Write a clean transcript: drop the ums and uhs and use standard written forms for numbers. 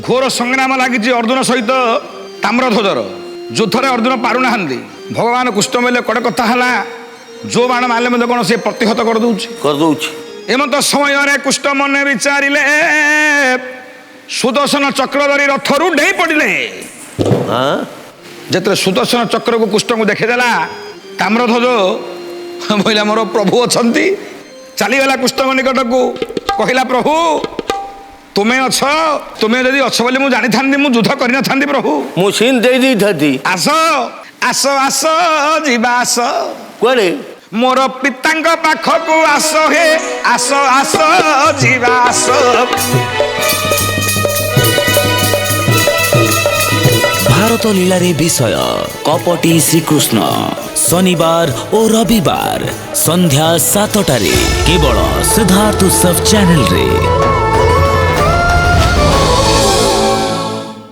ଘୋର ସଂଗ୍ରାମ ଲାଗିଛି ଅର୍ଜୁନ ସହିତ ତାମ୍ରଧ୍ୱଜର। ଯୁଦ୍ଧରେ ଅର୍ଜୁନ ପାରୁନାହାନ୍ତି। ଭଗବାନ କୃଷ୍ଣ କହିଲେ କଡ଼େ କଥା ହେଲା, ଯୋଉ ବାଣ ମାରିଲେ ମଧ୍ୟ କଣ ସେ ପ୍ରତିହତ କରିଦଉଛି। ଏମନ୍ତ ସମୟରେ କୃଷ୍ଣ ମନେ ବିଚାରିଲେ, ସୁଦର୍ଶନ ଚକ୍ର ଧରି ରଥରୁ ଡେଇଁ ପଡ଼ିଲେ। ଯେତେବେଳେ ସୁଦର୍ଶନ ଚକ୍ରକୁ କୃଷ୍ଣଙ୍କୁ ଦେଖିଦେଲା, ତାମ୍ରଧ୍ୱଜ କହିଲା ମୋର ପ୍ରଭୁ ଅଛନ୍ତି। ଚାଲିଗଲା କୃଷ୍ଣଙ୍କ ନିକଟକୁ, କହିଲା ପ୍ରଭୁ ତୁମେ ଅଛ, ତୁମେ ଯଦି ଅଛ ବୋଲି ମୁଁ ଜାଣିଥାନ୍ତି, ମୁଁ ଯୁଦ୍ଧ କରିନଥାନ୍ତି ପ୍ରଭୁ, ମୁଁ ସିନ୍ ଦେଇ ଦେଇଥାନ୍ତି। ଆସ ଆସ ଆସ ଯିବା ଆସ, କୁଆଡ଼େ? ମୋର ପିତାଙ୍କ ପାଖକୁ ଆସ, ହେ ଆସ ଆସ ଯିବା ଆସ। ଭାରତ ଲୀଳାରେ ବିଷୟ କପଟି ଶ୍ରୀକୃଷ୍ଣ ଶନିବାର ଓ ରବିବାର ସନ୍ଧ୍ୟା 7টাରେ କେବଳ ସିଦ୍ଧାର୍ଥ ଉତ୍ସବ ଚ୍ୟାନେଲରେ।